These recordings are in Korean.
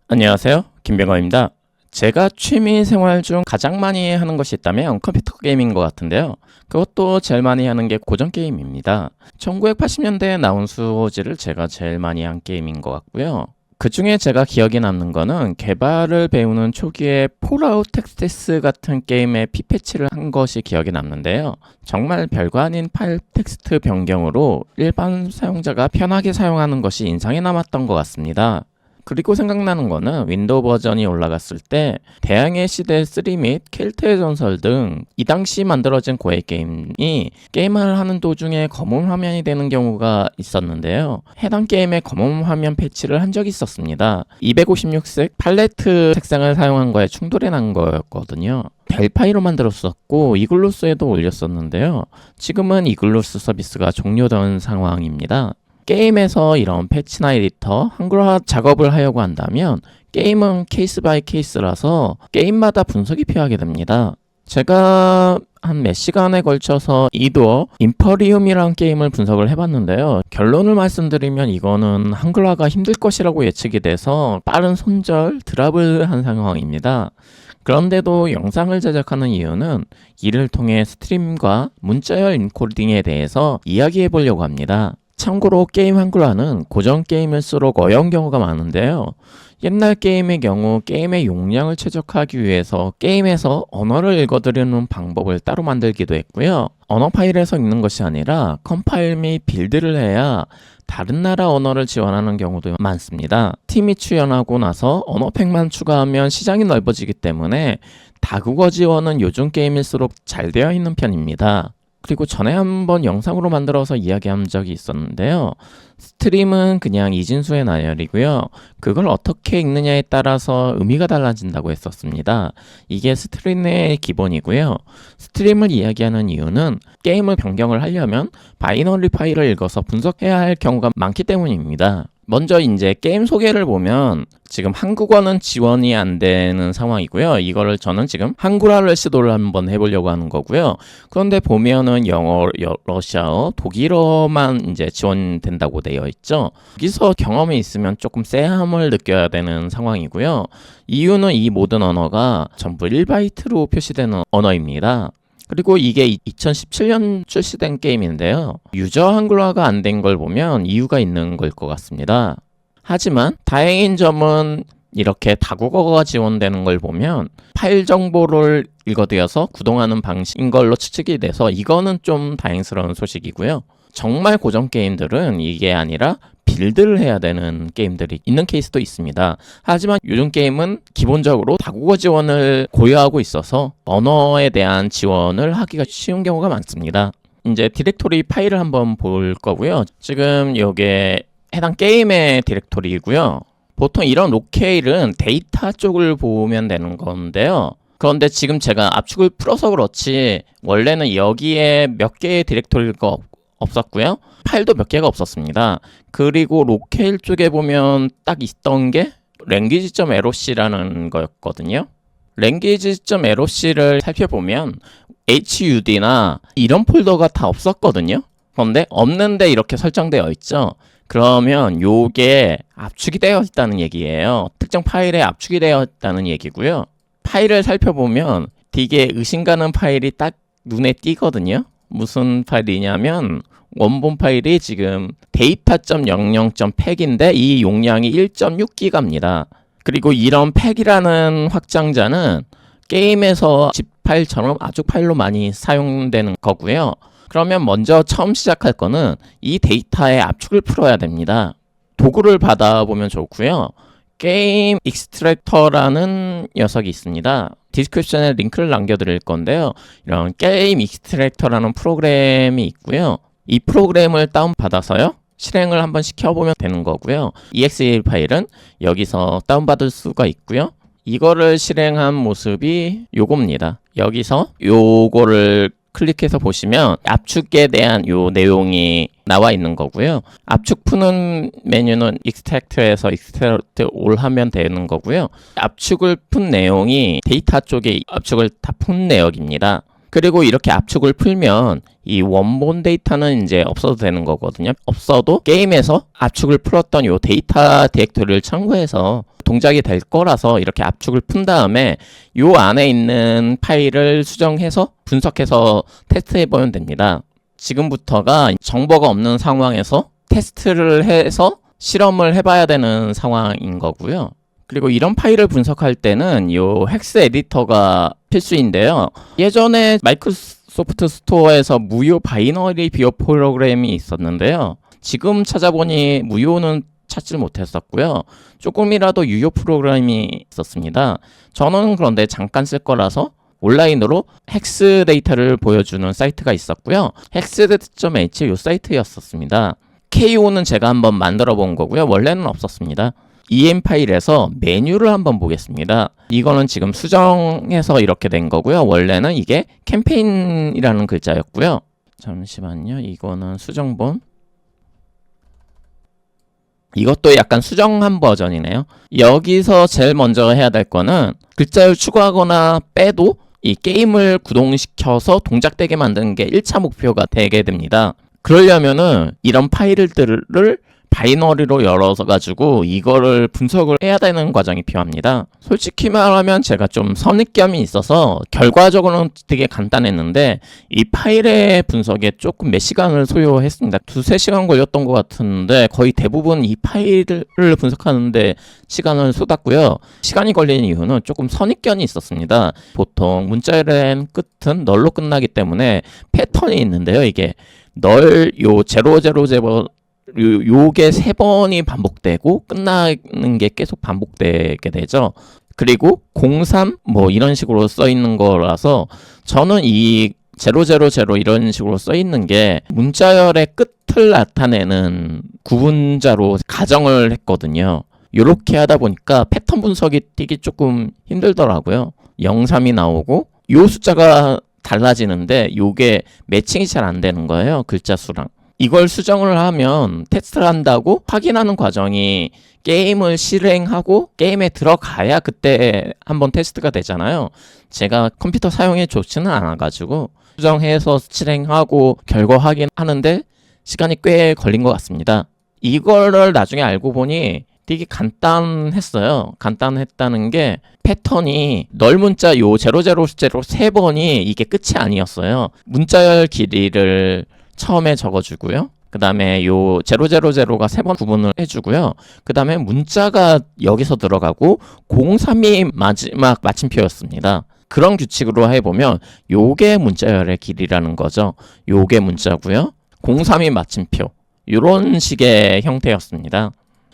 안녕하세요. 김병호입니다. 제가 취미 생활 중 가장 많이 하는 것이 있다면 컴퓨터 게임인 것 같은데요. 그것도 제일 많이 하는 게 고전 게임입니다. 1980년대에 나온 수호지를 제가 제일 많이 한 게임인 것 같고요. 그 중에 제가 기억에 남는 거는 개발을 배우는 초기에 폴아웃 텍스스 같은 게임에 피패치를 한 것이 기억에 남는데요. 정말 별거 아닌 파일 텍스트 변경으로 일반 사용자가 편하게 사용하는 것이 인상에 남았던 것 같습니다. 그리고 생각나는 거는 윈도우 버전이 올라갔을 때 대항해 시대 3 및 켈트의 전설 등 이 당시 만들어진 고해 게임이 게임을 하는 도중에 검은 화면이 되는 경우가 있었는데요. 해당 게임에 검은 화면 패치를 한 적이 있었습니다. 256색 팔레트 색상을 사용한 거에 충돌이 난 거였거든요. 델파이로 만들었었고 이글루스에도 올렸었는데요. 지금은 이글루스 서비스가 종료된 상황입니다. 게임에서 이런 패치나 에디터, 한글화 작업을 하려고 한다면 게임은 케이스 바이 케이스라서 게임마다 분석이 필요하게 됩니다. 제가 한 몇 시간에 걸쳐서 이도어 임퍼리움이라는 게임을 분석을 해봤는데요. 결론을 말씀드리면 이거는 한글화가 힘들 것이라고 예측이 돼서 빠른 손절, 드랍을 한 상황입니다. 그런데도 영상을 제작하는 이유는 이를 통해 스트림과 문자열 인코딩에 대해서 이야기해 보려고 합니다. 참고로 게임 한글화는 고전 게임일수록 어려운 경우가 많은데요. 옛날 게임의 경우 게임의 용량을 최적화하기 위해서 게임에서 언어를 읽어드리는 방법을 따로 만들기도 했고요. 언어 파일에서 읽는 것이 아니라 컴파일 및 빌드를 해야 다른 나라 언어를 지원하는 경우도 많습니다. 팀이 출연하고 나서 언어팩만 추가하면 시장이 넓어지기 때문에 다국어 지원은 요즘 게임일수록 잘 되어 있는 편입니다. 그리고 전에 한번 영상으로 만들어서 이야기한 적이 있었는데요. 스트림은 그냥 이진수의 나열이고요. 그걸 어떻게 읽느냐에 따라서 의미가 달라진다고 했었습니다. 이게 스트림의 기본이고요. 스트림을 이야기하는 이유는 게임을 변경을 하려면 바이너리 파일을 읽어서 분석해야 할 경우가 많기 때문입니다. 먼저 이제 게임 소개를 보면 지금 한국어는 지원이 안 되는 상황이고요. 이거를 저는 지금 한글화를 시도를 한번 해보려고 하는 거고요. 그런데 보면은 영어, 러시아어, 독일어만 이제 지원된다고 되어 있죠. 여기서 경험이 있으면 조금 쎄함을 느껴야 되는 상황이고요. 이유는 이 모든 언어가 전부 1바이트로 표시되는 언어입니다. 그리고 이게 2017년 출시된 게임인데요. 유저 한글화가 안 된 걸 보면 이유가 있는 걸 것 같습니다. 하지만 다행인 점은 이렇게 다국어가 지원되는 걸 보면 파일 정보를 읽어드려서 구동하는 방식인 걸로 추측이 돼서 이거는 좀 다행스러운 소식이고요. 정말 고전 게임들은 이게 아니라 빌드를 해야 되는 게임들이 있는 케이스도 있습니다. 하지만 요즘 게임은 기본적으로 다국어 지원을 고려하고 있어서 언어에 대한 지원을 하기가 쉬운 경우가 많습니다. 이제 디렉토리 파일을 한번 볼 거고요. 지금 이게 해당 게임의 디렉토리이고요. 보통 이런 로케일은 데이터 쪽을 보면 되는 건데요. 그런데 지금 제가 압축을 풀어서 그렇지 원래는 여기에 몇 개의 디렉토리가 없었고요. 파일도 몇 개가 없었습니다. 그리고 로케일 쪽에 보면 딱 있던 게 language.loc라는 거였거든요. language.loc를 살펴보면 HUD나 이런 폴더가 다 없었거든요. 그런데 없는데 이렇게 설정되어 있죠. 그러면 요게 압축이 되어 있다는 얘기예요. 특정 파일에 압축이 되어 있다는 얘기고요. 파일을 살펴보면 되게 의심가는 파일이 딱 눈에 띄거든요. 무슨 파일이냐면 원본 파일이 지금 data.00.pac인데 이 용량이 1.6기가입니다. 그리고 이런 pac이라는 확장자는 게임에서 zip 파일처럼 압축 파일로 많이 사용되는 거고요. 그러면 먼저 처음 시작할 거는 이 데이터의 압축을 풀어야 됩니다. 도구를 받아보면 좋고요. 게임 익스트랙터라는 녀석이 있습니다. 디스크립션에 링크를 남겨드릴 건데요. 이런 게임 익스트랙터라는 프로그램이 있고요. 이 프로그램을 다운받아서요. 실행을 한번 시켜보면 되는 거고요. exe 파일은 여기서 다운받을 수가 있고요. 이거를 실행한 모습이 요겁니다. 여기서 요거를 클릭해서 보시면 압축에 대한 요 내용이 나와 있는 거고요. 압축 푸는 메뉴는 익스트랙트에서 익스트랙트 올 하면 되는 거고요. 압축을 푼 내용이 데이터 쪽에 압축을 다 푼 내역입니다. 그리고 이렇게 압축을 풀면 이 원본 데이터는 이제 없어도 되는 거거든요. 없어도 게임에서 압축을 풀었던 요 데이터 디렉토리를 참고해서 동작이 될 거라서 이렇게 압축을 푼 다음에 요 안에 있는 파일을 수정해서 분석해서 테스트해보면 됩니다. 지금부터가 정보가 없는 상황에서 테스트를 해서 실험을 해봐야 되는 상황인 거고요. 그리고 이런 파일을 분석할 때는 요 헥스 에디터가 필수인데요. 예전에 마이크로소프트 스토어에서 무료 바이너리 비교 프로그램이 있었는데요. 지금 찾아보니 무료는 찾지 못했었고요. 조금이라도 유료 프로그램이 있었습니다. 저는 그런데 잠깐 쓸 거라서 온라인으로 헥스 데이터를 보여주는 사이트가 있었고요. hexdata.h 이 사이트였었습니다. KO는 제가 한번 만들어 본 거고요. 원래는 없었습니다. EM 파일에서 메뉴를 한번 보겠습니다. 이거는 지금 수정해서 이렇게 된 거고요. 원래는 이게 캠페인이라는 글자였고요. 잠시만요. 이거는 수정본. 이것도 약간 수정한 버전이네요. 여기서 제일 먼저 해야 될 거는 글자를 추가하거나 빼도 이 게임을 구동시켜서 동작되게 만드는 게 1차 목표가 되게 됩니다. 그러려면은 이런 파일들을 바이너리로 열어서 가지고 이거를 분석을 해야 되는 과정이 필요합니다. 솔직히 말하면 제가 좀 선입견이 있어서 결과적으로는 되게 간단했는데 이 파일의 분석에 조금 몇 시간을 소요했습니다. 2-3시간 걸렸던 것 같은데 거의 대부분 이 파일을 분석하는데 시간을 쏟았고요. 시간이 걸리는 이유는 조금 선입견이 있었습니다. 보통 문자열의 끝은 널로 끝나기 때문에 패턴이 있는데요. 이게 널 요 000 요게 3번이 반복되고 끝나는 게 계속 반복되게 되죠. 그리고 03 뭐 이런 식으로 써 있는 거라서 저는 이 000 이런 식으로 써 있는 게 문자열의 끝을 나타내는 구분자로 가정을 했거든요. 요렇게 하다 보니까 패턴 분석이 되게 조금 힘들더라고요. 03이 나오고 요 숫자가 달라지는데 요게 매칭이 잘 안 되는 거예요. 글자 수랑. 이걸 수정을 하면 테스트를 한다고 확인하는 과정이 게임을 실행하고 게임에 들어가야 그때 한번 테스트가 되잖아요. 제가 컴퓨터 사용에 좋지는 않아가지고 수정해서 실행하고 결과 확인하는데 시간이 꽤 걸린 것 같습니다. 이거를 나중에 알고 보니 되게 간단했어요. 간단했다는 게 패턴이 널 문자 요 000 이게 끝이 아니었어요. 문자열 길이를 처음에 적어주고요. 그 다음에 요 000가 3번 구분을 해주고요. 그 다음에 문자가 여기서 들어가고 03이 마지막 마침표였습니다. 그런 규칙으로 해보면 요게 문자열의 길이라는 거죠. 요게 문자고요. 03이 마침표. 요런 식의 형태였습니다.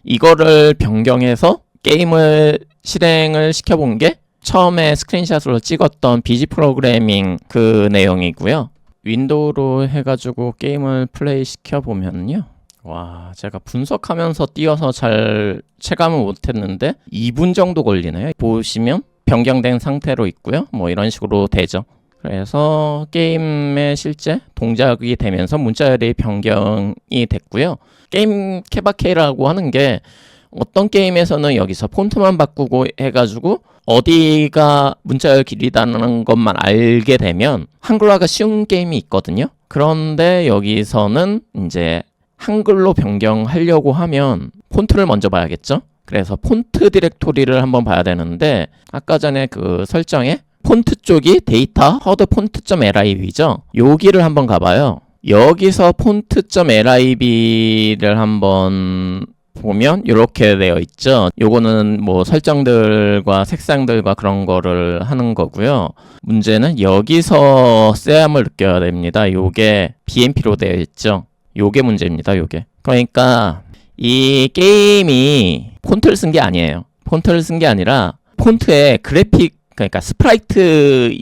이거를 변경해서 게임을 실행을 시켜본 게 처음에 스크린샷으로 찍었던 BG 프로그래밍 그 내용이고요. 윈도우로 해가지고 게임을 플레이 시켜보면요. 와, 제가 분석하면서 띄어서 잘 체감을 못했는데 2분 정도 걸리네요. 보시면 변경된 상태로 있고요. 뭐 이런 식으로 되죠. 그래서 게임의 실제 동작이 되면서 문자열이 변경이 됐고요. 게임 케바케라고 하는 게 어떤 게임에서는 여기서 폰트만 바꾸고 해가지고 어디가 문자열 길이라는 것만 알게 되면 한글화가 쉬운 게임이 있거든요. 그런데 여기서는 이제 한글로 변경하려고 하면 폰트를 먼저 봐야겠죠. 그래서 폰트 디렉토리를 한번 봐야 되는데 아까 전에 그 설정에 폰트 쪽이 데이터 herd font.lib죠. 여기를 한번 가봐요. 여기서 font.lib를 한번 보면 이렇게 되어 있죠. 요거는 뭐 설정들과 색상들과 그런 거를 하는 거고요. 문제는 여기서 쎄함을 느껴야 됩니다. 요게 BMP로 되어 있죠. 요게 문제입니다. 요게. 그러니까 이 게임이 폰트를 쓴 게 아니에요. 폰트를 쓴 게 아니라 폰트에 그래픽, 그러니까 스프라이트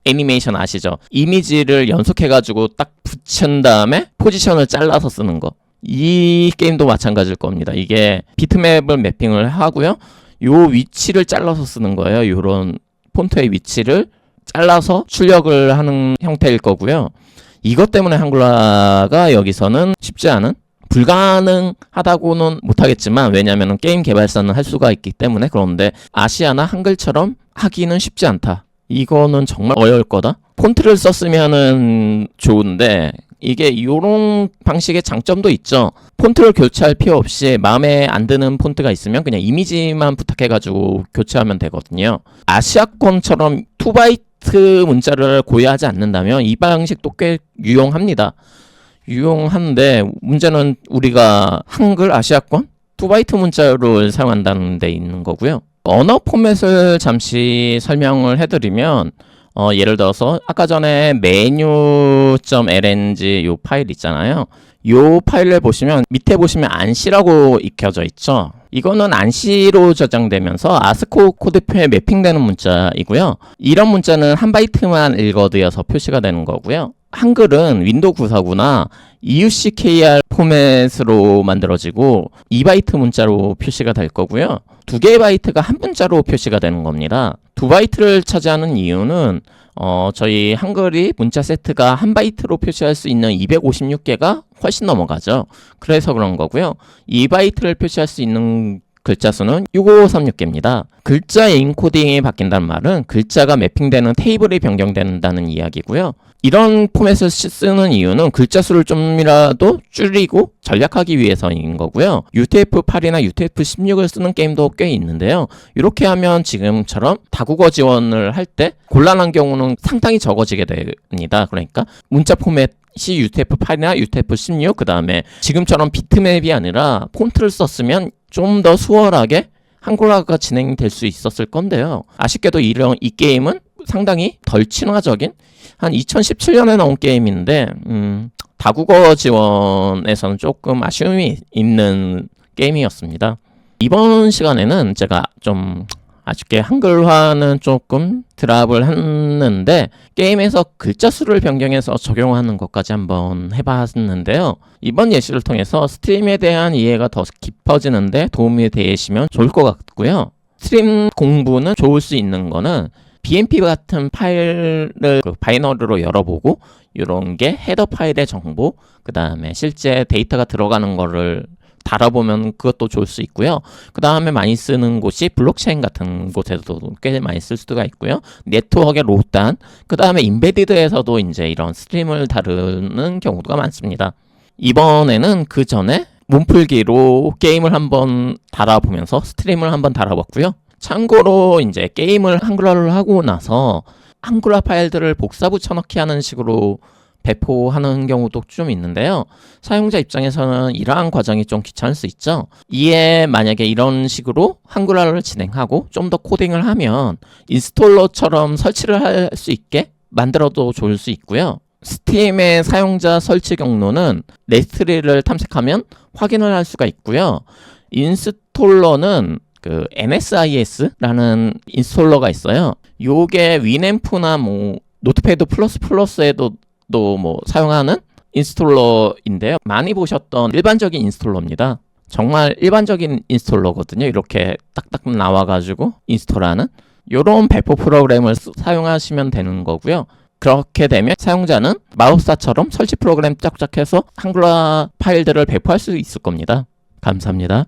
애니메이션 아시죠? 이미지를 연속해가지고 딱 붙인 다음에 포지션을 잘라서 쓰는 거. 이 게임도 마찬가지일 겁니다. 이게 비트맵을 매핑을 하고요. 요 위치를 잘라서 쓰는 거예요. 요런 폰트의 위치를 잘라서 출력을 하는 형태일 거고요. 이것 때문에 한글화가 여기서는 쉽지 않은, 불가능하다고는 못하겠지만 왜냐하면 게임 개발사는 할 수가 있기 때문에. 그런데 아시아나 한글처럼 하기는 쉽지 않다. 이거는 정말 어려울 거다. 폰트를 썼으면은 좋은데 이게 이런 방식의 장점도 있죠. 폰트를 교체할 필요 없이 마음에 안 드는 폰트가 있으면 그냥 이미지만 부탁해가지고 교체하면 되거든요. 아시아권처럼 2바이트 문자를 고유하지 않는다면 이 방식도 꽤 유용합니다. 유용한데 문제는 우리가 한글 아시아권 2바이트 문자를 사용한다는 데 있는 거고요. 언어 포맷을 잠시 설명을 해드리면 예를 들어서 아까 전에 menu.lng 요 파일 있잖아요. 요 파일을 보시면 밑에 보시면 안시라고 익혀져 있죠. 이거는 안시로 저장되면서 아스코 코드표에 매핑되는 문자이고요. 이런 문자는 한 바이트만 읽어드려서 표시가 되는 거고요. 한글은 윈도우 949나 EUCKR 포맷으로 만들어지고 2바이트 문자로 표시가 될 거고요. 2개의 바이트가 한 문자로 표시가 되는 겁니다. 2바이트를 차지하는 이유는 저희 한글이 문자 세트가 한 바이트로 표시할 수 있는 256개가 훨씬 넘어가죠. 그래서 그런 거고요. 2바이트를 표시할 수 있는 글자 수는 65536개입니다. 글자의 인코딩이 바뀐다는 말은 글자가 매핑되는 테이블이 변경된다는 이야기고요. 이런 포맷을 쓰는 이유는 글자 수를 좀이라도 줄이고 전략하기 위해서인 거고요. UTF-8이나 UTF-16을 쓰는 게임도 꽤 있는데요. 이렇게 하면 지금처럼 다국어 지원을 할 때 곤란한 경우는 상당히 적어지게 됩니다. 그러니까 문자 포맷 UTF-8이나 UTF-16 그 다음에 지금처럼 비트맵이 아니라 폰트를 썼으면 좀 더 수월하게 한글화가 진행될 수 있었을 건데요. 아쉽게도 이 게임은 상당히 덜 친화적인 한 2017년에 나온 게임인데 다국어 지원에서는 조금 아쉬움이 있는 게임이었습니다. 이번 시간에는 제가 좀 아쉽게 한글화는 조금 드랍을 했는데 게임에서 글자 수를 변경해서 적용하는 것까지 한번 해봤는데요. 이번 예시를 통해서 스트림에 대한 이해가 더 깊어지는데 도움이 되시면 좋을 것 같고요. 스트림 공부는 좋을 수 있는 거는 BMP 같은 파일을 바이너리로 열어보고 이런 게 헤더 파일의 정보, 그 다음에 실제 데이터가 들어가는 거를 달아보면 그것도 좋을 수 있고요. 그 다음에 많이 쓰는 곳이 블록체인 같은 곳에서도 꽤 많이 쓸 수가 있고요. 네트워크의 로단, 그 다음에 인베디드에서도 이제 이런 스트림을 다루는 경우가 많습니다. 이번에는 그 전에 몸풀기로 게임을 한번 달아보면서 스트림을 한번 달아봤고요. 참고로 이제 게임을 한글화를 하고 나서 한글화 파일들을 복사 붙여넣기 하는 식으로 배포하는 경우도 좀 있는데요. 사용자 입장에서는 이러한 과정이 좀 귀찮을 수 있죠. 이에 만약에 이런 식으로 한글화를 진행하고 좀 더 코딩을 하면 인스톨러처럼 설치를 할 수 있게 만들어도 좋을 수 있고요. 스팀의 사용자 설치 경로는 레지스트리를 탐색하면 확인을 할 수가 있고요. 인스톨러는 그 NSIS라는 인스톨러가 있어요. 요게 위앰프나 뭐 노트패드 플러스에도 뭐 사용하는 인스톨러인데요. 많이 보셨던 일반적인 인스톨러입니다. 정말 일반적인 인스톨러거든요. 이렇게 딱딱 나와가지고 인스톨하는 요런 배포 프로그램을 사용하시면 되는 거고요. 그렇게 되면 사용자는 마법사처럼 설치 프로그램 짝짝해서 한글화 파일들을 배포할 수 있을 겁니다. 감사합니다.